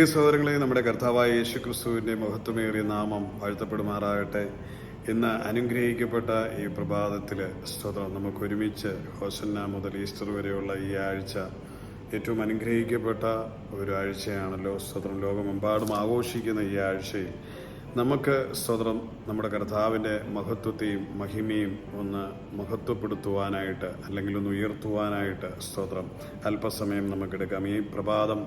പ്രിയ സഹോദരങ്ങളെ, നമ്മുടെ കർത്താവായ യേശുക്രിസ്തുവിൻ്റെ മഹത്വമേറിയ നാമം വാഴ്ത്തപ്പെടുമാറാകട്ടെ. ഇന്ന് അനുഗ്രഹിക്കപ്പെട്ട ഈ പ്രഭാതത്തിൽ സ്തോത്രം, നമുക്കൊരുമിച്ച് ഹോസന്ന മുതൽ ഈസ്റ്റർ വരെയുള്ള ഈ ആഴ്ച ഏറ്റവും അനുഗ്രഹിക്കപ്പെട്ട ഒരു ആഴ്ചയാണല്ലോ. സ്തോത്രം, ലോകമെമ്പാടും ആഘോഷിക്കുന്ന ഈ ആഴ്ചയിൽ നമുക്ക് സ്തോത്രം നമ്മുടെ കർത്താവിൻ്റെ മഹത്വത്തെയും മഹിമയും ഒന്ന് മഹത്വപ്പെടുത്തുവാനായിട്ട് അല്ലെങ്കിൽ ഒന്ന് ഉയർത്തുവാനായിട്ട് സ്തോത്രം അല്പസമയം നമുക്കെടുക്കാം. ഈ പ്രഭാതം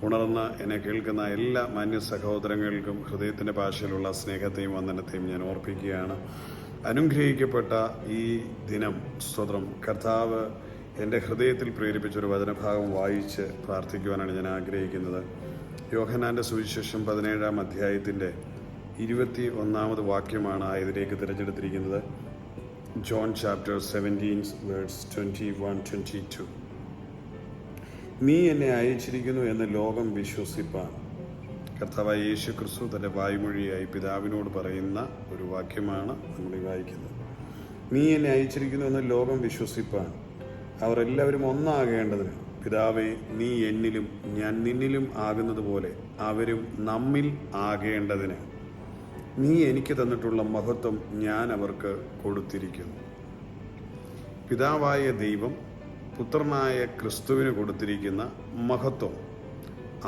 ഉണർന്ന് എന്നെ കേൾക്കുന്ന എല്ലാ മാന്യ സഹോദരങ്ങൾക്കും ഹൃദയത്തിൻ്റെ ഭാഷയിലുള്ള സ്നേഹത്തെയും വന്ദനത്തെയും ഞാൻ ഓർപ്പിക്കുകയാണ്. അനുഗ്രഹിക്കപ്പെട്ട ഈ ദിനം സ്തോത്രം കർത്താവ് എൻ്റെ ഹൃദയത്തിൽ പ്രേരിപ്പിച്ചൊരു വചനഭാഗം വായിച്ച് പ്രാർത്ഥിക്കുവാനാണ് ഞാൻ ആഗ്രഹിക്കുന്നത്. യോഹന്നാൻ്റെ സുവിശേഷം 17-ാം അധ്യായത്തിൻ്റെ 21-ാമത് വാക്യമാണ് ഇതിലേക്ക് തിരഞ്ഞെടുത്തിരിക്കുന്നത്. John chapter 17 verse 21-22. നീ എന്നെ അയച്ചിരിക്കുന്നു എന്ന് ലോകം വിശ്വസിപ്പാൻ. കർത്താവായ യേശു ക്രിസ്തു തൻ്റെ വായ്മൊഴിയായി പിതാവിനോട് പറയുന്ന ഒരു വാക്യമാണ് നമ്മൾ ഈ വായിക്കുന്നത്. നീ എന്നെ അയച്ചിരിക്കുന്നു എന്ന് ലോകം വിശ്വസിപ്പാൻ അവർ എല്ലാവരും ഒന്നാകേണ്ടതിന്, പിതാവേ നീ എന്നിലും ഞാൻ നിന്നിലും ആകുന്നത് പോലെ അവരും നമ്മിൽ ആകേണ്ടതിന് നീ എനിക്ക് തന്നിട്ടുള്ള മഹത്വം ഞാൻ അവർക്ക് കൊടുത്തിരിക്കുന്നു. പിതാവായ ദൈവം പുത്രനായ ക്രിസ്തുവിന് കൊടുത്തിരിക്കുന്ന മഹത്വം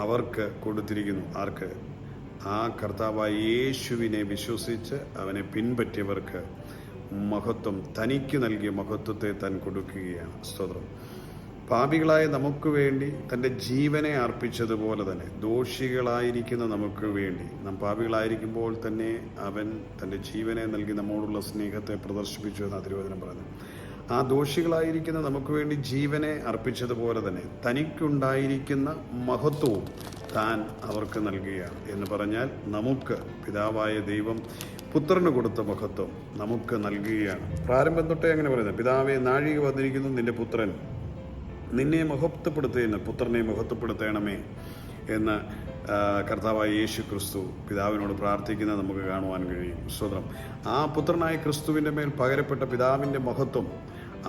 അവർക്ക് കൊടുത്തിരിക്കുന്നു. ആർക്ക്? ആ കർത്താവായ യേശുവിനെ വിശ്വസിച്ച് അവനെ പിൻപറ്റിയവർക്ക് മഹത്വം, തനിക്ക് നൽകിയ മഹത്വത്തെ താൻ കൊടുക്കുകയാണ്. സ്തോത്രം. പാപികളായ നമുക്ക് വേണ്ടി തൻ്റെ ജീവനെ അർപ്പിച്ചതുപോലെ തന്നെ ദോഷികളായിരിക്കുന്ന നമുക്ക് വേണ്ടി, നാം പാപികളായിരിക്കുമ്പോൾ തന്നെ അവൻ തൻ്റെ ജീവനെ നൽകി നമ്മോടുള്ള സ്നേഹത്തെ പ്രദർശിപ്പിച്ചു എന്ന് തിരുവചനം പറഞ്ഞു. ആ ദോഷികളായിരിക്കുന്ന നമുക്ക് വേണ്ടി ജീവനെ അർപ്പിച്ചതുപോലെ തന്നെ തനിക്കുണ്ടായിരിക്കുന്ന മഹത്വവും താൻ അവർക്ക് നൽകുകയാണ്. എന്ന് പറഞ്ഞാൽ നമുക്ക് പിതാവായ ദൈവം പുത്രന് കൊടുത്ത മഹത്വം നമുക്ക് നൽകുകയാണ്. പ്രാരംഭം തൊട്ടേ അങ്ങനെ പറയുന്നത്, പിതാവെ നാഴിക വന്നിരിക്കുന്നു നിന്റെ പുത്രൻ, നിന്നെ മഹത്വപ്പെടുത്തുന്ന പുത്രനെ മഹത്വപ്പെടുത്തണമേ എന്ന് കർത്താവായ യേശു ക്രിസ്തു പിതാവിനോട് പ്രാർത്ഥിക്കുന്നത് നമുക്ക് കാണുവാൻ കഴിയും. സ്തോത്രം. ആ പുത്രനായ ക്രിസ്തുവിൻ്റെ മേൽ പകരപ്പെട്ട പിതാവിൻ്റെ മഹത്വം,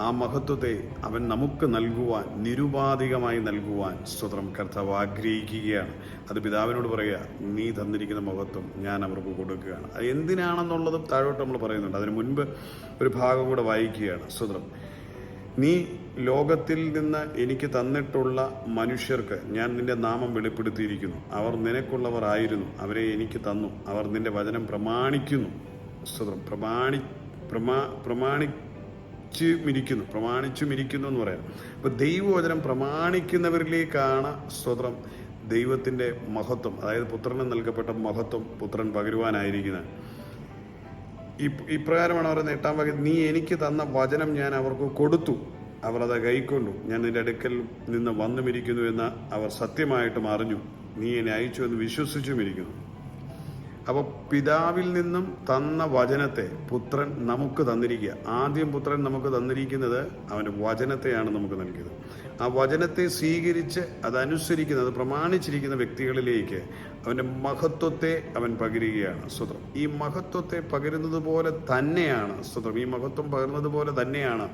ആ മഹത്വത്തെ അവൻ നമുക്ക് നൽകുവാൻ, നിരുപാധികമായി നൽകുവാൻ സ്തോത്രം കർത്താവ് ആഗ്രഹിക്കുകയാണ്. അത് പിതാവിനോട് പറയുക, നീ തന്നിരിക്കുന്ന മഹത്വം ഞാൻ അവർക്ക് കൊടുക്കുകയാണ്. അത് എന്തിനാണെന്നുള്ളതും താഴോട്ട് നമ്മൾ പറയുന്നുണ്ട്. അതിന് മുൻപ് ഒരു ഭാഗം കൂടെ വായിക്കുകയാണ്. സ്തോത്രം. നീ ലോകത്തിൽ നിന്ന് എനിക്ക് തന്നിട്ടുള്ള മനുഷ്യർക്ക് ഞാൻ നിന്റെ നാമം വെളിപ്പെടുത്തിയിരിക്കുന്നു. അവർ നിനക്കുള്ളവർ ആയിരുന്നു, അവരെ എനിക്ക് തന്നു. അവർ നിന്റെ വചനം പ്രമാണിക്കുന്നു. സ്തോത്രം. പ്രമാണിച്ചുമിരിക്കുന്നു എന്ന് പറയാം. അപ്പോൾ ദൈവവചനം പ്രമാണിക്കുന്നവരിലേക്കാണ് സ്തോത്രം ദൈവത്തിൻ്റെ മഹത്വം, അതായത് പുത്രന് നൽകപ്പെട്ട മഹത്വം പുത്രൻ പകരുവാനായിരിക്കുന്നത്. ഇപ്രകാരമാണ് പറയുന്നത് 8-ാം വാക്യം, നീ എനിക്ക് തന്ന വചനം ഞാൻ അവർക്ക് കൊടുത്തു, അവർ അത് കൈക്കൊണ്ടു. ഞാൻ നിന്റെ അടുക്കൽ നിന്ന് വന്നുമിരിക്കുന്നു എന്ന് അവർ സത്യമായിട്ടും അറിഞ്ഞു. നീ എന്നെ അയച്ചു എന്ന് വിശ്വസിച്ചുമിരിക്കുന്നു. അപ്പോൾ പിതാവിൽ നിന്നും തന്ന വചനത്തെ പുത്രൻ നമുക്ക് തന്നിരിക്കുക. ആദ്യം പുത്രൻ നമുക്ക് തന്നിരിക്കുന്നത് അവൻ്റെ വചനത്തെയാണ് നമുക്ക് നൽകിയത്. ആ വചനത്തെ സ്വീകരിച്ച് അതനുസരിക്കുന്ന, അത് പ്രമാണിച്ചിരിക്കുന്ന വ്യക്തികളിലേക്ക് അവൻ്റെ മഹത്വത്തെ അവൻ പകരുകയാണ്. സ്തോത്രം. ഈ മഹത്വത്തെ പകരുന്നത് പോലെ തന്നെയാണ് സ്തോത്രം, ഈ മഹത്വം പകരുന്നത് പോലെ തന്നെയാണ്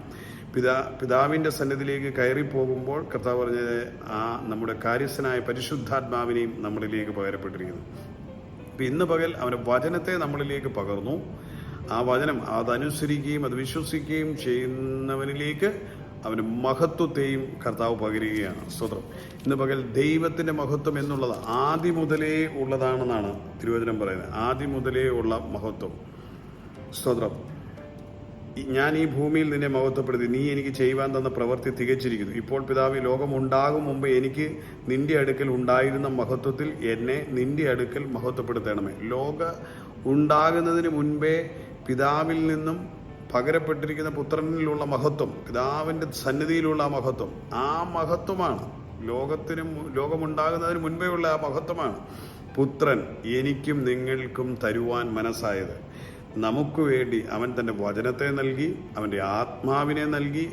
പിതാവിൻ്റെ സന്നിധിയിലേക്ക് കയറിപ്പോകുമ്പോൾ കർത്താവ് പറഞ്ഞത് ആ നമ്മുടെ കാര്യസ്ഥനായ പരിശുദ്ധാത്മാവിനെയും നമ്മളിലേക്ക് പകരപ്പെട്ടിരിക്കുന്നു. അപ്പം ഇന്ന് പകൽ അവൻ്റെ വചനത്തെ നമ്മളിലേക്ക് പകർന്നു. ആ വചനം അതനുസരിക്കുകയും അത് വിശ്വസിക്കുകയും ചെയ്യുന്നവനിലേക്ക് അവന് മഹത്വത്തെയും കർത്താവ് പകരുകയാണ്. സ്തോത്രം. ഇന്ന് പകൽ ദൈവത്തിൻ്റെ മഹത്വം എന്നുള്ളത് ആദ്യം മുതലേ ഉള്ളതാണെന്നാണ് തിരുവചനം പറയുന്നത്. ആദ്യം മുതലേ ഉള്ള മഹത്വം. സ്തോത്രം. ഞാൻ ഈ ഭൂമിയിൽ നിന്നെ മഹത്വപ്പെടുത്തി, നീ എനിക്ക് ചെയ്യുവാൻ തന്ന പ്രവൃത്തി തികച്ചിരിക്കുന്നു. ഇപ്പോൾ പിതാവ്, ലോകം ഉണ്ടാകും മുമ്പ് എനിക്ക് നിന്റെ അടുക്കൽ ഉണ്ടായിരുന്ന മഹത്വത്തിൽ എന്നെ നിന്റെ അടുക്കൽ മഹത്വപ്പെടുത്തണമേ. ലോക ഉണ്ടാകുന്നതിന് മുൻപേ പിതാവിൽ നിന്നും പകരപ്പെട്ടിരിക്കുന്ന പുത്രനിലുള്ള മഹത്വം, പിതാവിൻ്റെ സന്നിധിയിലുള്ള ആ മഹത്വം, ആ മഹത്വമാണ് ലോകമുണ്ടാകുന്നതിന് മുൻപേ ഉള്ള ആ മഹത്വമാണ് പുത്രൻ എനിക്കും നിങ്ങൾക്കും തരുവാൻ മനസ്സായത്. നമുക്ക് വേണ്ടി അവൻ തൻ്റെ വചനത്തെ നൽകി, അവൻ്റെ ആത്മാവിനെ നൽകി,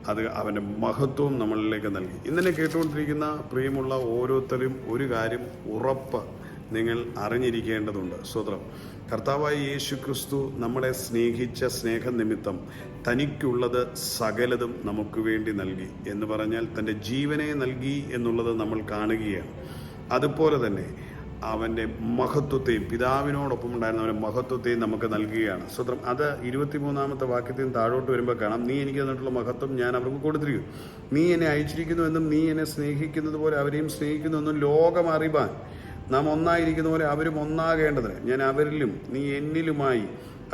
അത് അവൻ്റെ മഹത്വവും നമ്മളിലേക്ക് നൽകി. ഇന്നലെ കേട്ടുകൊണ്ടിരിക്കുന്ന പ്രിയമുള്ള ഓരോരുത്തരും ഒരു കാര്യം ഉറപ്പ് നിങ്ങൾ അറിഞ്ഞിരിക്കേണ്ടതുണ്ട്. സ്തോത്രം. കർത്താവായ യേശു ക്രിസ്തു നമ്മളെ സ്നേഹിച്ച സ്നേഹനിമിത്തം തനിക്കുള്ളത് സകലതും നമുക്ക് വേണ്ടി നൽകി എന്ന് പറഞ്ഞാൽ തൻ്റെ ജീവനെ നൽകി എന്നുള്ളത് നമ്മൾ കാണുകയാണ്. അതുപോലെ തന്നെ അവൻ്റെ മഹത്വത്തെയും പിതാവിനോടൊപ്പം ഉണ്ടായിരുന്ന അവൻ്റെ മഹത്വത്തെയും നമുക്ക് നൽകുകയാണ്. സ്വത്രം അത് 23-ാമത്തെ വാക്യത്തിൽ നിന്ന് താഴോട്ട് വരുമ്പോൾ കാണാം, നീ എനിക്ക് തന്നിട്ടുള്ള മഹത്വം ഞാൻ അവർക്ക് കൊടുത്തിരിക്കുന്നു. നീ എന്നെ അയച്ചിരിക്കുന്നു എന്നും നീ എന്നെ സ്നേഹിക്കുന്നത് പോലെ അവരെയും സ്നേഹിക്കുന്നു എന്നും ലോകം അറിവാൻ നാം ഒന്നായിരിക്കുന്ന പോലെ അവരും ഒന്നാകേണ്ടതിന് ഞാൻ അവരിലും നീ എന്നിലുമായി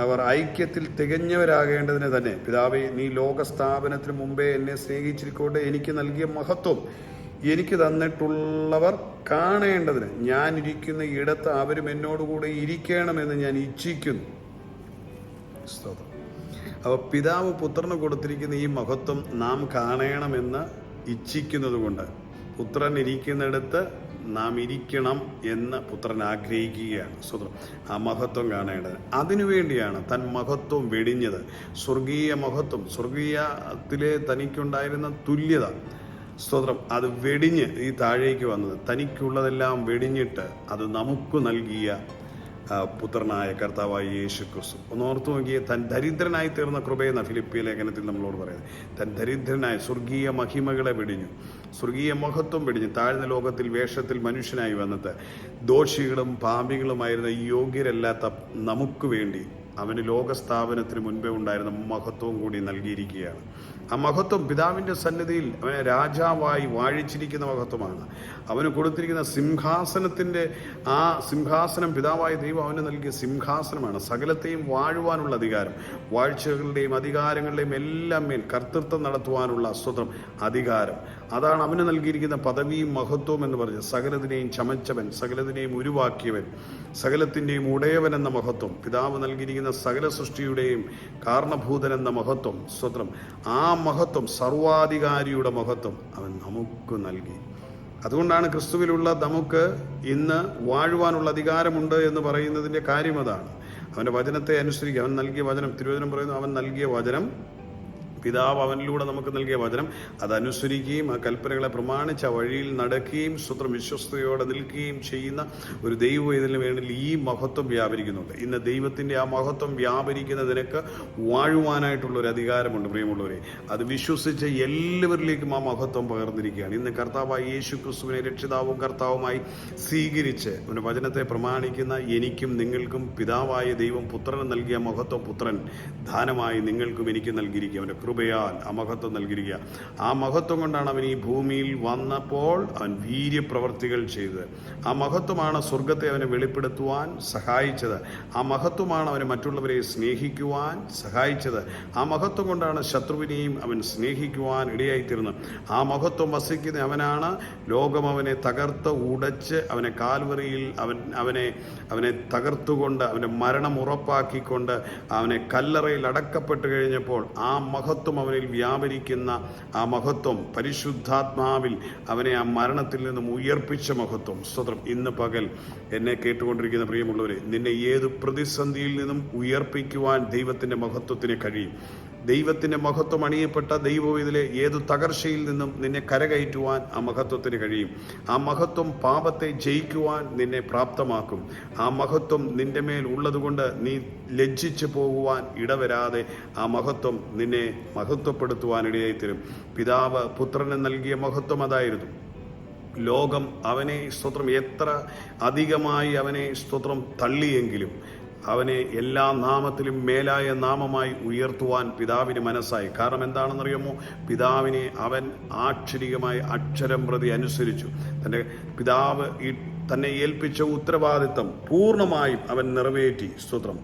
അവർ ഐക്യത്തിൽ തികഞ്ഞവരാകേണ്ടതിന് തന്നെ പിതാവേ, നീ ലോകസ്ഥാപനത്തിന് മുമ്പേ എന്നെ സ്നേഹിച്ചിരിക്കോട്ടെ. എനിക്ക് നൽകിയ മഹത്വം എനിക്ക് തന്നിട്ടുള്ളവർ കാണേണ്ടതിന് ഞാൻ ഇരിക്കുന്ന ഇടത്ത് അവരും എന്നോടുകൂടെ ഇരിക്കണമെന്ന് ഞാൻ ഇച്ഛിക്കുന്നു. അപ്പോൾ പിതാവ് പുത്രന് കൊടുത്തിരിക്കുന്ന ഈ മഹത്വം നാം കാണണമെന്ന് ഇച്ഛിക്കുന്നത് കൊണ്ട് പുത്രൻ ഇരിക്കുന്നിടത്ത് നാം ഇരിക്കണം എന്ന് പുത്രൻ ആഗ്രഹിക്കുകയാണ്. സ്വതന്ത്രം ആ മഹത്വം കാണേണ്ടത്. അതിനുവേണ്ടിയാണ് തൻ മഹത്വം വെടിഞ്ഞത്. സ്വർഗീയ മഹത്വം, സ്വർഗീയത്തിലെ തനിക്കുണ്ടായിരുന്ന തുല്യത, സ്തോത്രം, അത് വെടിഞ്ഞ് ഈ താഴേക്ക് വന്നത്, തനിക്കുള്ളതെല്ലാം വെടിഞ്ഞിട്ട് അത് നമുക്ക് നൽകിയ പുത്രനായ കർത്താവായ യേശു ക്രിസ്തു. ഒന്ന് ഓർത്തു നോക്കിയേ, തൻ ദരിദ്രനായി തീർന്ന കൃപയെന്ന ഫിലിപ്പിയ ലേഖനത്തിൽ നമ്മളോട് പറയുന്നത്. തൻ ദരിദ്രനായ സ്വർഗീയ മഹിമകളെ വെടിഞ്ഞു, സ്വർഗീയ മഹത്വം വെടിഞ്ഞു താഴ്ന്ന ലോകത്തിൽ വേഷത്തിൽ മനുഷ്യനായി വന്നിട്ട് ദോഷികളും പാപികളുമായിരുന്ന യോഗ്യരല്ലാത്ത നമുക്ക് വേണ്ടി അവന് ലോകസ്ഥാപനത്തിന് മുൻപേ ഉണ്ടായിരുന്ന മഹത്വവും കൂടി നൽകിയിരിക്കുകയാണ്. ആ മഹത്വം പിതാവിൻ്റെ സന്നിധിയിൽ അവനെ രാജാവായി വാഴിച്ചിരിക്കുന്ന മഹത്വമാണ്. അവന് കൊടുത്തിരിക്കുന്ന സിംഹാസനത്തിൻ്റെ ആ സിംഹാസനം പിതാവായ ദൈവം അവന് നൽകിയ സിംഹാസനമാണ്. സകലത്തെയും വാഴുവാനുള്ള അധികാരം, വാഴ്ചകളുടെയും അധികാരങ്ങളുടെയും എല്ലാം മേൽ കർത്തൃത്വം നടത്തുവാനുള്ള സ്വതന്ത്രം അധികാരം, അതാണ് അവന് നൽകിയിരിക്കുന്ന പദവിയും മഹത്വവും എന്ന് പറഞ്ഞ് സകലത്തിനെയും ചമച്ചവൻ, സകലത്തിനെയും ഉരുവാക്കിയവൻ, സകലത്തിൻ്റെയും ഉടയവൻ എന്ന മഹത്വം, പിതാവ് നൽകിയിരിക്കുന്ന സകല സൃഷ്ടിയുടെയും കാരണഭൂതൻ എന്ന മഹത്വം, സ്വതന്ത്രം ആ മഹത്വം, സർവാധികാരിയുടെ മഹത്വം അവൻ നമുക്ക് നൽകി. അതുകൊണ്ടാണ് ക്രിസ്തുവിലുള്ള നമുക്ക് ഇന്ന് വാഴുവാനുള്ള അധികാരമുണ്ട് എന്ന് പറയുന്നതിൻ്റെ കാര്യം അതാണ്. അവൻ്റെ വചനത്തെ അനുസരിക്കുക. അവൻ നൽകിയ വചനം, തിരുവചനം പറയുന്നു, അവൻ നൽകിയ വചനം, പിതാവ് അവനിലൂടെ നമുക്ക് നൽകിയ വചനം അതനുസരിക്കുകയും ആ കൽപ്പനകളെ പ്രമാണിച്ച് ആ വഴിയിൽ നടക്കുകയും സ്വന്തം വിശ്വസ്തയോടെ നിൽക്കുകയും ചെയ്യുന്ന ഒരു ദൈവം ഇതിന് വേണ്ടി ഈ മഹത്വം വ്യാപരിക്കുന്നുണ്ട്. ഇന്ന് ദൈവത്തിൻ്റെ ആ മഹത്വം വ്യാപരിക്കുന്ന നിനക്ക് വാഴുവാനായിട്ടുള്ള ഒരു അധികാരമുണ്ട് പ്രിയമുള്ളവരെ. അത് വിശ്വസിച്ച് എല്ലാവരിലേക്കും ആ മഹത്വം പകർന്നിരിക്കുകയാണ്. ഇന്ന് കർത്താവായ യേശു ക്രിസ്തുവിനെ രക്ഷിതാവും കർത്താവുമായി സ്വീകരിച്ച് അവൻ്റെ വചനത്തെ പ്രമാണിക്കുന്ന എനിക്കും നിങ്ങൾക്കും പിതാവായ ദൈവം പുത്രന് നൽകിയ മഹത്വം പുത്രൻ ദാനമായി നിങ്ങൾക്കും എനിക്കും നൽകിയിരിക്കുക. അവൻ്റെ കൃപയാൽ ആ മഹത്വം നൽകിയിരിക്കുക. ആ മഹത്വം കൊണ്ടാണ് അവൻ ഈ ഭൂമിയിൽ വന്നപ്പോൾ അവൻ വീര്യപ്രവർത്തികൾ ചെയ്തത്. ആ മഹത്വമാണ് സ്വർഗത്തെ അവനെ വെളിപ്പെടുത്തുവാൻ സഹായിച്ചത്. ആ മഹത്വമാണ് അവനെ മറ്റുള്ളവരെ സ്നേഹിക്കുവാൻ സഹായിച്ചത്. ആ മഹത്വം കൊണ്ടാണ് ശത്രുവിനെയും അവൻ സ്നേഹിക്കുവാൻ ഇടയായിത്തീർന്നത്. ആ മഹത്വം വസിക്കുന്ന അവനാണ് ലോകം അവനെ തകർത്ത് ഉടച്ച് അവനെ കാൽവറിയിൽ അവനെ തകർത്തുകൊണ്ട് അവൻ്റെ മരണം ഉറപ്പാക്കിക്കൊണ്ട് അവനെ കല്ലറയിൽ അടക്കപ്പെട്ട് കഴിഞ്ഞപ്പോൾ ആ മഹത്വം അവനിൽ വ്യാപരിക്കുന്ന ആ മഹത്വം, പരിശുദ്ധാത്മാവിൽ അവനെ ആ മരണത്തിൽ നിന്നും ഉയർപ്പിച്ച മഹത്വം. സ്വതന്ത്രം ഇന്ന് പകൽ എന്നെ കേട്ടുകൊണ്ടിരിക്കുന്ന പ്രിയമുള്ളവരെ, നിന്നെ ഏത് പ്രതിസന്ധിയിൽ നിന്നും ഉയർപ്പിക്കുവാൻ ദൈവത്തിൻ്റെ മഹത്വത്തിന് കഴിയും. ദൈവത്തിൻ്റെ മഹത്വം അണിയപ്പെട്ട ദൈവവേദിയിലെ ഏതു തകർച്ചയിൽ നിന്നും നിന്നെ കരകയറ്റുവാൻ ആ മഹത്വത്തിന് കഴിയും. ആ മഹത്വം പാപത്തെ ജയിക്കുവാൻ നിന്നെ പ്രാപ്തമാക്കും. ആ മഹത്വം നിന്റെ മേൽ ഉള്ളതുകൊണ്ട് നീ ലജ്ജിച്ചു പോകുവാൻ ഇടവരാതെ ആ മഹത്വം നിന്നെ മഹത്വപ്പെടുത്തുവാൻ ഇടയായിത്തരും. പിതാവ് പുത്രന് നൽകിയ മഹത്വം അതായിരുന്നു. ലോകം അവനെ സ്തോത്രം എത്ര അധികമായി അവനെ സ്തോത്രം തള്ളിയെങ്കിലും അവനെ എല്ലാ നാമത്തിലും മേലായ നാമമായി ഉയർത്തുവാൻ പിതാവിന് മനസ്സായി. കാരണം എന്താണെന്നറിയാമോ? പിതാവിനെ അവൻ ആക്ഷരികമായി അക്ഷരം പ്രതി അനുസരിച്ചു. തൻ്റെ പിതാവ് തന്നെ ഏൽപ്പിച്ച ഉത്തരവാദിത്തം പൂർണ്ണമായും അവൻ നിറവേറ്റി. സ്തോത്രം.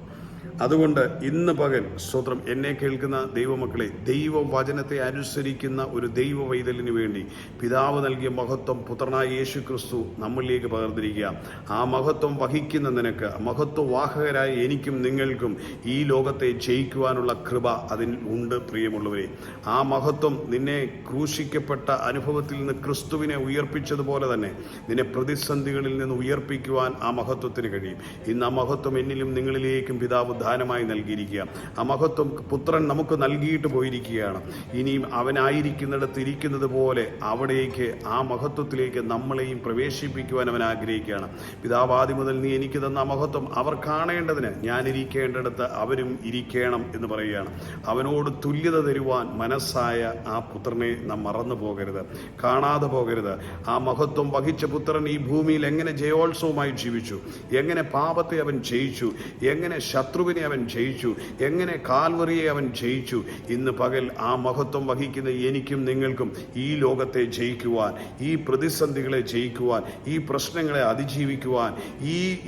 അതുകൊണ്ട് ഇന്ന് പകൽ സ്തോത്രം എന്നെ കേൾക്കുന്ന ദൈവമക്കളെ, ദൈവവചനത്തെ അനുസരിക്കുന്ന ഒരു ദൈവ വൈതലിന് വേണ്ടി പിതാവ് നൽകിയ മഹത്വം പുത്രനായ യേശു ക്രിസ്തു നമ്മളിലേക്ക് പകർന്നിരിക്കുക. ആ മഹത്വം വഹിക്കുന്ന നിനക്ക്, മഹത്വവാഹകരായ എനിക്കും നിങ്ങൾക്കും ഈ ലോകത്തെ ജയിക്കുവാനുള്ള കൃപ അതിൽ ഉണ്ട് പ്രിയമുള്ളവരെ. ആ മഹത്വം നിന്നെ ക്രൂശിക്കപ്പെട്ട അനുഭവത്തിൽ നിന്ന് ക്രിസ്തുവിനെ ഉയർപ്പിച്ചതുപോലെ തന്നെ നിന്നെ പ്രതിസന്ധികളിൽ നിന്ന് ഉയർപ്പിക്കുവാൻ ആ മഹത്വത്തിന് കഴിയും. ഇന്ന് ആ മഹത്വം എന്നിലും നിങ്ങളിലേക്കും പിതാവ് ദാനമായി നൽകിയിരിക്കുക. ആ മഹത്വം പുത്രൻ നമുക്ക് നൽകിയിട്ട് പോയിരിക്കുകയാണ്. ഇനിയും അവനായിരിക്കുന്നിടത്ത് ഇരിക്കുന്നത് പോലെ അവിടേക്ക്, ആ മഹത്വത്തിലേക്ക് നമ്മളെയും പ്രവേശിപ്പിക്കുവാൻ അവൻ ആഗ്രഹിക്കുകയാണ്. പിതാവാദി മുതൽ നീ എനിക്ക് തന്ന മഹത്വം അവർ കാണേണ്ടതിന് ഞാൻ ഇരിക്കേണ്ടിടത്ത് അവരും ഇരിക്കണം എന്ന് പറയുകയാണ്. അവനോട് തുല്യത തരുവാൻ മനസ്സായ ആ പുത്രനെ നാം മറന്നു പോകരുത്, കാണാതെ പോകരുത്. ആ മഹത്വം വഹിച്ച പുത്രൻ ഈ ഭൂമിയിൽ എങ്ങനെ ജയോത്സവമായി ജീവിച്ചു, എങ്ങനെ പാപത്തെ അവൻ ജയിച്ചു, എങ്ങനെ ശത്രുവിനെ അവൻ ജയിച്ചു, എങ്ങനെ കാൽവറിയെ അവൻ ജയിച്ചു. ഇന്ന് പകൽ ആ മഹത്വം വഹിക്കുന്ന എനിക്കും നിങ്ങൾക്കും ഈ ലോകത്തെ ജയിക്കുവാൻ, ഈ പ്രതിസന്ധികളെ ജയിക്കുവാൻ, ഈ പ്രശ്നങ്ങളെ അതിജീവിക്കുവാൻ,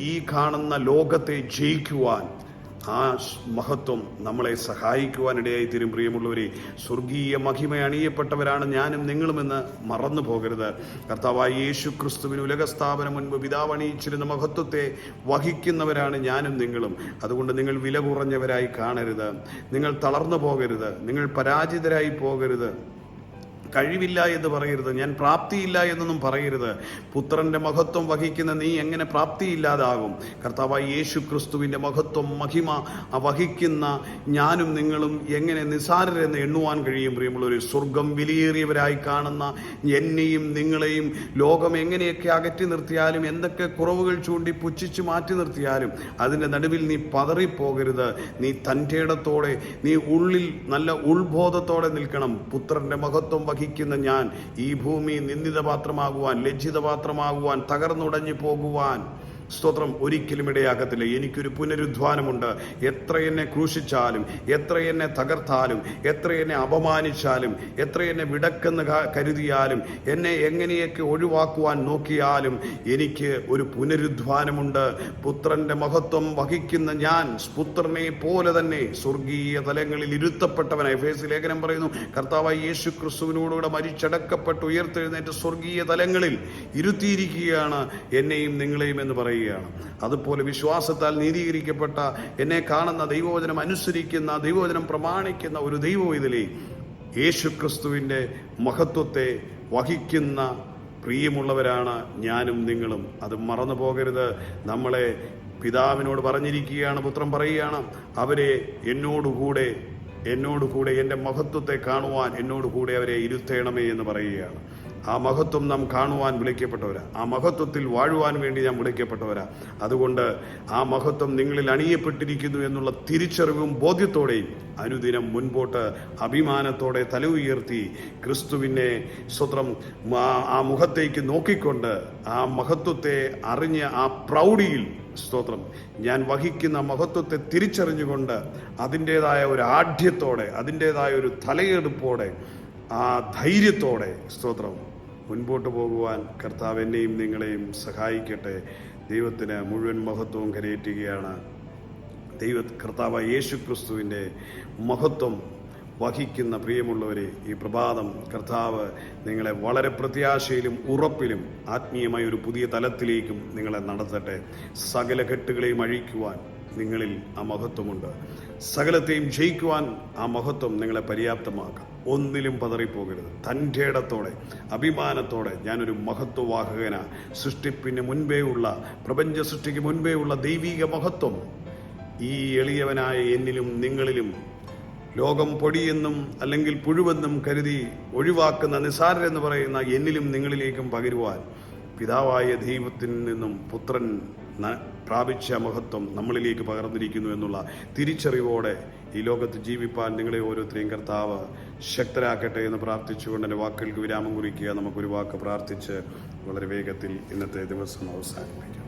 ഈ കാണുന്ന ലോകത്തെ ജയിക്കുവാൻ ആ മഹത്വം നമ്മളെ സഹായിക്കുവാനിടയായി തീരും. പ്രിയമുള്ളവരെ, സ്വർഗീയ മഹിമ അണിയപ്പെട്ടവരാണ് ഞാനും നിങ്ങളുമെന്ന് മറന്നു പോകരുത്. കർത്താവായ യേശു ക്രിസ്തുവിന് ഉലകസ്ഥാപനം മുൻപ് പിതാവ് അണിയിച്ചിരുന്ന മഹത്വത്തെ വഹിക്കുന്നവരാണ് ഞാനും നിങ്ങളും. അതുകൊണ്ട് നിങ്ങൾ വില കുറഞ്ഞവരായി കാണരുത്, നിങ്ങൾ തളർന്നു പോകരുത്, നിങ്ങൾ പരാജിതരായി പോകരുത്, കഴിവില്ല എന്ന് പറയരുത്, ഞാൻ പ്രാപ്തിയില്ല എന്നൊന്നും പറയരുത്. പുത്രന്റെ മഹത്വം വഹിക്കുന്ന നീ എങ്ങനെ പ്രാപ്തിയില്ലാതാകും? കർത്താവായ യേശു ക്രിസ്തുവിന്റെ മഹത്വം മഹിമ വഹിക്കുന്ന ഞാനും നിങ്ങളും എങ്ങനെ നിസ്സാരരെന്ന് എണ്ണുവാൻ കഴിയും? പ്രിയമുള്ളവർ, സ്വർഗം വിലയേറിയവരായി കാണുന്ന എന്നെയും നിങ്ങളെയും ലോകം എങ്ങനെയൊക്കെ അകറ്റി നിർത്തിയാലും, എന്തൊക്കെ കുറവുകൾ ചൂണ്ടി പുച്ഛിച്ച് മാറ്റി നിർത്തിയാലും അതിൻ്റെ നടുവിൽ നീ പതറിപ്പോകരുത്. നീ തൻ്റെ ഇടത്തോടെ, നീ ഉള്ളിൽ നല്ല ഉൾബോധത്തോടെ നിൽക്കണം. പുത്രന്റെ മഹത്വം വഹിക്കുന്ന ഞാൻ ഈ ഭൂമി നിന്ദിതപാത്രമാകുവാൻ, ലജ്ജിതപാത്രമാകുവാൻ, തകർന്നുടഞ്ഞു പോകുവാൻ സ്തോത്രം ഒരിക്കലും ഇടയാകത്തില്ല. എനിക്കൊരു പുനരുദ്ധാനമുണ്ട്. എത്ര എന്നെ ക്രൂശിച്ചാലും, എത്ര എന്നെ തകർത്താലും, എത്ര എന്നെ അപമാനിച്ചാലും, എത്ര എന്നെ വിടക്കെന്ന് കരുതിയാലും, എന്നെ എങ്ങനെയൊക്കെ ഒഴിവാക്കുവാൻ നോക്കിയാലും എനിക്ക് ഒരു പുനരുദ്ധാനമുണ്ട്. പുത്രന്റെ മഹത്വം വഹിക്കുന്ന ഞാൻ പുത്രനെ പോലെ തന്നെ സ്വർഗീയ തലങ്ങളിൽ ഇരുത്തപ്പെട്ടവനായി. എഫേസ്യ ലേഖനം പറയുന്നു, കർത്താവായ യേശു ക്രിസ്തുവിനോടുകൂടെ മരിച്ചടക്കപ്പെട്ട് ഉയർത്തെഴുന്നേറ്റ് സ്വർഗീയ തലങ്ങളിൽ ഇരുത്തിയിരിക്കുകയാണ് എന്നെയും നിങ്ങളെയും എന്ന് പറയുക. അതുപോലെ വിശ്വാസത്താൽ നീതീകരിക്കപ്പെട്ട എന്നെ കാണുന്ന, ദൈവവചനം അനുസരിക്കുന്ന, ദൈവവചനം പ്രമാണിക്കുന്ന ഒരു ദൈവവേദലേ യേശു ക്രിസ്തുവിൻ്റെ മഹത്വത്തെ വഹിക്കുന്ന പ്രിയമുള്ളവരാണ് ഞാനും നിങ്ങളും. അത് മറന്നു പോകരുത്. നമ്മളെ പിതാവിനോട് പറഞ്ഞിരിക്കുകയാണ്, പുത്രൻ പറയുകയാണ്, അവരെ എന്നോടുകൂടെ എൻ്റെ മഹത്വത്തെ കാണുവാൻ എന്നോടുകൂടെ അവരെ ഇരുത്തേണമേ എന്ന് പറയുകയാണ്. ആ മഹത്വം നാം കാണുവാൻ വിളിക്കപ്പെട്ടവരാ, ആ മഹത്വത്തിൽ വാഴുവാൻ വേണ്ടി നാം വിളിക്കപ്പെട്ടവരാ. അതുകൊണ്ട് ആ മഹത്വം നിങ്ങളിൽ അണിയപ്പെട്ടിരിക്കുന്നു എന്നുള്ള തിരിച്ചറിവും ബോധ്യത്തോടെയും അനുദിനം മുൻപോട്ട് അഭിമാനത്തോടെ തല ഉയർത്തി ക്രിസ്തുവിനെ സ്വത്രം ആ മുഖത്തേക്ക് നോക്കിക്കൊണ്ട് ആ മഹത്വത്തെ അറിഞ്ഞ് ആ പ്രൗഢിയിൽ സ്തോത്രം ഞാൻ വഹിക്കുന്ന മഹത്വത്തെ തിരിച്ചറിഞ്ഞുകൊണ്ട് അതിൻ്റെതായ ഒരു ആഢ്യത്തോടെ, അതിൻ്റെതായ ഒരു തലയെടുപ്പോടെ, ആ ധൈര്യത്തോടെ സ്തോത്രം മുൻപോട്ട് പോകുവാൻ കർത്താവ് എന്നെയും നിങ്ങളെയും സഹായിക്കട്ടെ. ദൈവത്തിന് മുഴുവൻ മഹത്വവും കരയേറ്റുകയാണ്. കർത്താവ് യേശു ക്രിസ്തുവിൻ്റെ മഹത്വം വഹിക്കുന്ന പ്രിയമുള്ളവരെ, ഈ പ്രഭാതം കർത്താവ് നിങ്ങളെ വളരെ പ്രത്യാശയിലും ഉറപ്പിലും ആത്മീയമായ ഒരു പുതിയ തലത്തിലേക്കും നിങ്ങളെ നടത്തട്ടെ. സകല കെട്ടുകളെയും അഴിക്കുവാൻ നിങ്ങളിൽ ആ മഹത്വമുണ്ട്. സകലത്തെയും ജയിക്കുവാൻ ആ മഹത്വം നിങ്ങളെ പര്യാപ്തമാക്കാം. ഒന്നിലും പതറിപ്പോകരുത്. തൻ്റെ ഇടത്തോടെ, അഭിമാനത്തോടെ ഞാനൊരു മഹത്വവാഹകന, സൃഷ്ടിപ്പിന് മുൻപേ ഉള്ള, പ്രപഞ്ച സൃഷ്ടിക്ക് മുൻപേ ഉള്ള ദൈവിക മഹത്വം ഈ എളിയവനായ എന്നിലും നിങ്ങളിലും ലോകം പൊടിയെന്നും അല്ലെങ്കിൽ പുഴുവെന്നും കരുതി ഒഴിവാക്കുന്ന നിസാരരെന്ന് പറയുന്ന എന്നിലും നിങ്ങളിലേക്കും പകരുവാൻ പിതാവായ ദൈവത്തിൽ നിന്നും പുത്രൻ പ്രാപിച്ച മഹത്വം നമ്മളിലേക്ക് പകർന്നിരിക്കുന്നു എന്നുള്ള തിരിച്ചറിവോടെ ഈ ലോകത്ത് ജീവിപ്പാൻ നിങ്ങളെ ഓരോരുത്തരെയും കർത്താവ് ശക്തരാക്കട്ടെ എന്ന് പ്രാർത്ഥിച്ചുകൊണ്ട് എൻ്റെ വാക്കുകൾക്ക് വിരാമം കുറിക്കുക. നമുക്കൊരു വാക്ക് പ്രാർത്ഥിച്ച് വളരെ വേഗത്തിൽ ഇന്നത്തെ ദിവസം അവസാനിപ്പിക്കാം.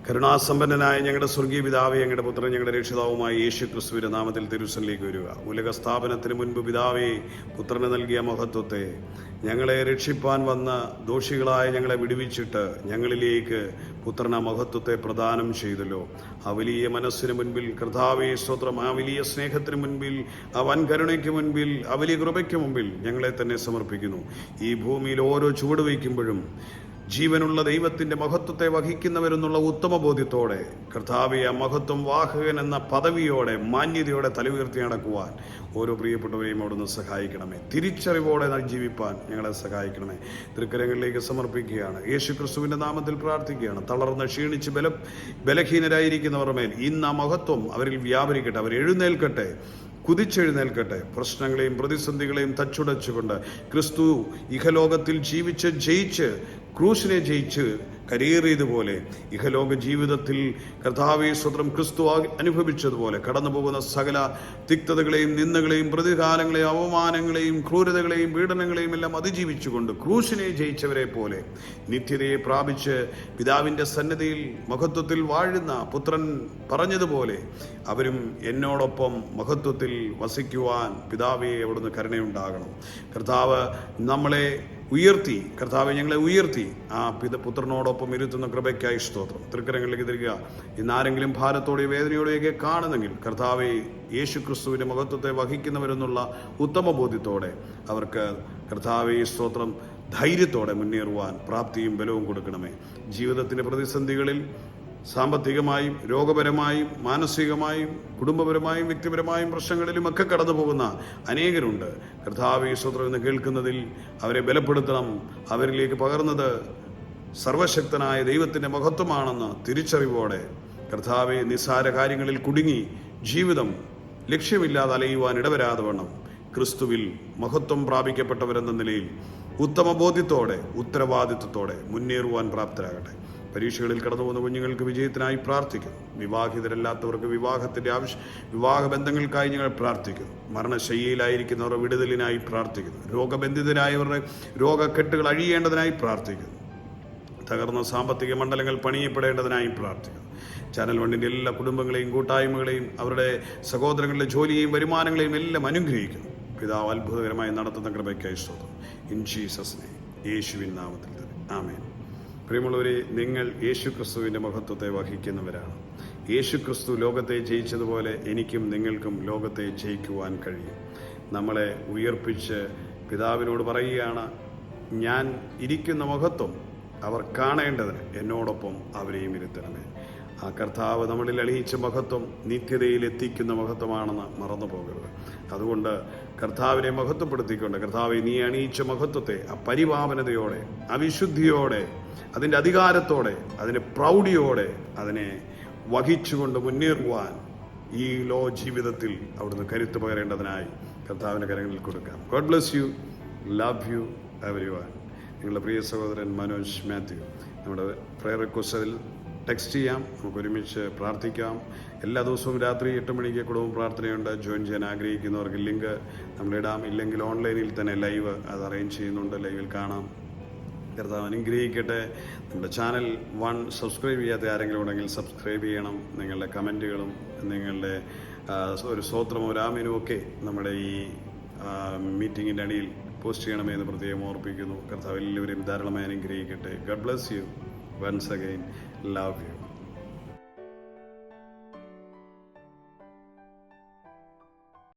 കരുണാസമ്പന്നനായ ഞങ്ങളുടെ സ്വർഗീയ പിതാവേ, ഞങ്ങളുടെ പുത്രൻ, ഞങ്ങളുടെ രക്ഷിതാവുമായ യേശു ക്രിസ്തുവിന്റെ നാമത്തിൽ തിരുസനിലേക്ക് വരിക. ഉലക സ്ഥാപനത്തിന് മുൻപ് പിതാവേ പുത്രന് നൽകിയ മഹത്വത്തെ ഞങ്ങളെ രക്ഷിപ്പാൻ വന്ന ദോഷികളായ ഞങ്ങളെ വിടുവിച്ചിട്ട് ഞങ്ങളിലേക്ക് പുത്രന മഹത്വത്തെ പ്രദാനം ചെയ്തല്ലോ. ആ വലിയ മനസ്സിന് മുൻപിൽ കർത്താവേ സ്തോത്രം, ആ വലിയ സ്നേഹത്തിന് മുൻപിൽ, ആ വൻ കരുണയ്ക്ക് മുൻപിൽ, ആ വലിയ കൃപയ്ക്ക് മുമ്പിൽ ഞങ്ങളെ തന്നെ സമർപ്പിക്കുന്നു. ഈ ഭൂമിയിൽ ഓരോ ചുവട് വയ്ക്കുമ്പോഴും ജീവനുള്ള ദൈവത്തിൻ്റെ മഹത്വത്തെ വഹിക്കുന്നവരെന്നുള്ള ഉത്തമ ബോധ്യത്തോടെ കർത്താവെ ആ മഹത്വം വാഹകൻ എന്ന പദവിയോടെ മാന്യതയോടെ തലയുയർത്തി നടക്കുവാൻ ഓരോ പ്രിയപ്പെട്ടവരെയും അവിടുന്ന് സഹായിക്കണമേ. തിരിച്ചറിവോടെ ജീവിപ്പാൻ ഞങ്ങളെ സഹായിക്കണമേ. തൃക്കരങ്ങളിലേക്ക് സമർപ്പിക്കുകയാണ്. യേശു ക്രിസ്തുവിൻ്റെ നാമത്തിൽ പ്രാർത്ഥിക്കുകയാണ്. തളർന്ന് ക്ഷീണിച്ച് ബലഹീനരായിരിക്കുന്നവരുടെ മേൽ ഇന്ന് ആ മഹത്വം അവരിൽ വ്യാപരിക്കട്ടെ. അവർ എഴുന്നേൽക്കട്ടെ, കുതിച്ചെഴുന്നേൽക്കട്ടെ. പ്രശ്നങ്ങളെയും പ്രതിസന്ധികളെയും തച്ചുടച്ചുകൊണ്ട് ക്രിസ്തു ഇഹലോകത്തിൽ ജയിച്ച് ക്രൂശിനെ ജയിച്ച് കരയേറിയതുപോലെ ഇഹലോക ജീവിതത്തിൽ കർത്താവേ സ്വത്രം ക്രിസ്തു അനുഭവിച്ചതുപോലെ കടന്നു പോകുന്ന സകല തിക്തതകളെയും നിന്ദകളെയും പ്രതികാരങ്ങളെയും അവമാനങ്ങളെയും ക്രൂരതകളെയും പീഡനങ്ങളെയും എല്ലാം അതിജീവിച്ചുകൊണ്ട് ക്രൂശിനെ ജയിച്ചവരെ പോലെ നിത്യതയെ പ്രാപിച്ച് പിതാവിൻ്റെ സന്നിധിയിൽ മഹത്വത്തിൽ വാഴുന്ന പുത്രൻ പറഞ്ഞതുപോലെ അവരും എന്നോടൊപ്പം മഹത്വത്തിൽ വസിക്കുവാൻ പിതാവേ അവിടുന്ന് കരുണയുണ്ടാകണം. കർത്താവ് നമ്മളെ ഉയർത്തി, കർത്താവെ ഞങ്ങളെ ഉയർത്തി ആ പുത്രനോടൊപ്പം ഇരുത്തുന്ന കൃപയ്ക്കായി സ്തോത്രം. തൃക്കരങ്ങളിലേക്ക് തിരിക. ഇന്നാരെങ്കിലും ഭാരത്തോടെയോ വേദനയോടെയൊക്കെ കാണുന്നെങ്കിൽ കർത്താവെ യേശു ക്രിസ്തുവിൻ്റെ മഹത്വത്തെ വഹിക്കുന്നവരെന്നുള്ള ഉത്തമ ബോധ്യത്തോടെ അവർക്ക് കർത്താവെ സ്തോത്രം ധൈര്യത്തോടെ മുന്നേറുവാൻ പ്രാപ്തിയും ബലവും കൊടുക്കണമേ. ജീവിതത്തിൻ്റെ പ്രതിസന്ധികളിൽ സാമ്പത്തികമായും രോഗപരമായും മാനസികമായും കുടുംബപരമായും വ്യക്തിപരമായും പ്രശ്നങ്ങളിലും ഒക്കെ കടന്നു പോകുന്ന അനേകരുണ്ട്. കർത്താവേ സ്തോത്രം എന്ന് കേൾക്കുന്നതിൽ അവരെ ബലപ്പെടുത്തണം. അവരിലേക്ക് പകർന്നത് സർവശക്തനായ ദൈവത്തിൻ്റെ മഹത്വമാണെന്ന് തിരിച്ചറിവോടെ കർത്താവെ നിസ്സാര കാര്യങ്ങളിൽ കുടുങ്ങി ജീവിതം ലക്ഷ്യമില്ലാതെ അലയുവാൻ ഇടവരാതെ വണ്ണം ക്രിസ്തുവിൽ മഹത്വം പ്രാപിക്കപ്പെട്ടവരെന്ന നിലയിൽ ഉത്തമ ബോധ്യത്തോടെ ഉത്തരവാദിത്വത്തോടെ മുന്നേറുവാൻ പ്രാപ്തരാകട്ടെ. പരീക്ഷകളിൽ കടന്നു പോകുന്ന കുഞ്ഞുങ്ങൾക്ക് വിജയത്തിനായി പ്രാർത്ഥിക്കുന്നു. വിവാഹിതരല്ലാത്തവർക്ക് വിവാഹബന്ധങ്ങൾക്കായി ഞങ്ങൾ പ്രാർത്ഥിക്കുന്നു. മരണശയ്യയിലായിരിക്കുന്നവരുടെ വിടുതലിനായി പ്രാർത്ഥിക്കുന്നു. രോഗബന്ധിതരായവരുടെ രോഗക്കെട്ടുകൾ അഴിയേണ്ടതിനായി പ്രാർത്ഥിക്കുന്നു. തകർന്ന സാമ്പത്തിക മണ്ഡലങ്ങൾ പണിയപ്പെടേണ്ടതിനായി പ്രാർത്ഥിക്കുന്നു. ചാനൽ വണ്ണിൻ്റെ എല്ലാ കുടുംബങ്ങളെയും കൂട്ടായ്മകളെയും അവരുടെ സഹോദരങ്ങളുടെ ജോലിയെയും വരുമാനങ്ങളെയും എല്ലാം അനുഗ്രഹിക്കുന്നു. പിതാവ് അത്ഭുതകരമായി നടത്തുന്ന കൃപയ്ക്കായി സ്തോത്രം. ഇൻ ജീസസ് നെയിം, യേശുവിൻ നാമത്തിൽ തന്നെ ആമേൻ. പ്രിയമുള്ളവരെ, നിങ്ങൾ യേശു ക്രിസ്തുവിൻ്റെ മഹത്വത്തെ വഹിക്കുന്നവരാണ്. യേശു ക്രിസ്തു ലോകത്തെ ജയിച്ചതുപോലെ എനിക്കും നിങ്ങൾക്കും ലോകത്തെ ജയിക്കുവാൻ കഴിയും. നമ്മളെ ഉയർപ്പിച്ച് പിതാവിനോട് പറയുകയാണ്, ഞാൻ ഇരിക്കുന്ന മഹത്വം അവർ കാണേണ്ടതിന് എന്നോടൊപ്പം അവരെയും ഇരുത്തണമേ. ആ കർത്താവ് നമ്മളിൽ അണിയിച്ച മഹത്വം നിത്യതയിൽ എത്തിക്കുന്ന മഹത്വമാണെന്ന് മറന്നു പോകരുത്. അതുകൊണ്ട് കർത്താവിനെ മഹത്വപ്പെടുത്തിക്കൊണ്ട് കർത്താവെ നീ അണിയിച്ച മഹത്വത്തെ ആ പരിപാവനതയോടെ, ആ വിശുദ്ധിയോടെ, അതിൻ്റെ അധികാരത്തോടെ, അതിൻ്റെ പ്രൗഢിയോടെ അതിനെ വഹിച്ചുകൊണ്ട് മുന്നേറുവാൻ ഈ ജീവിതത്തിൽ അവിടുന്ന് കരുത്ത് പകരേണ്ടതിനായി കർത്താവിൻ്റെ കരങ്ങളിൽ കൊടുക്കാം. God bless U. Love you everyone. നിങ്ങളുടെ പ്രിയ സഹോദരൻ മനോജ് മാത്യു. നമ്മുടെ പ്രയർ റിക്വസ്റ്റ് അതിൽ ടെക്സ്റ്റ് ചെയ്യാം, നമുക്ക് ഒരുമിച്ച് പ്രാർത്ഥിക്കാം. എല്ലാ ദിവസവും രാത്രി 8 മണിക്ക് കുടുംബ പ്രാർത്ഥനയുണ്ട്. ജോയിൻ ചെയ്യാൻ ആഗ്രഹിക്കുന്നവർക്ക് ലിങ്ക് നമ്മളിടാം. ഇല്ലെങ്കിൽ ഓൺലൈനിൽ തന്നെ ലൈവ് അത് അറേഞ്ച് ചെയ്യുന്നുണ്ട്, ലൈവിൽ കാണാം. കർത്താവ് അനുഗ്രഹിക്കട്ടെ. നമ്മുടെ ചാനൽ സബ്സ്ക്രൈബ് ചെയ്യാത്ത ആരെങ്കിലും ഉണ്ടെങ്കിൽ സബ്സ്ക്രൈബ് ചെയ്യണം. നിങ്ങളുടെ കമൻറ്റുകളും നിങ്ങളുടെ ഒരു സ്തോത്രമോ രാമനും ഒക്കെ നമ്മുടെ ഈ മീറ്റിങ്ങിൻ്റെ അടിയിൽ പോസ്റ്റ് ചെയ്യണമെന്ന് പ്രത്യേകം ഓർപ്പിക്കുന്നു. കർത്താവ് എല്ലാവരെയും ധാരാളമായി അനുഗ്രഹിക്കട്ടെ. God bless you. Once again, love U.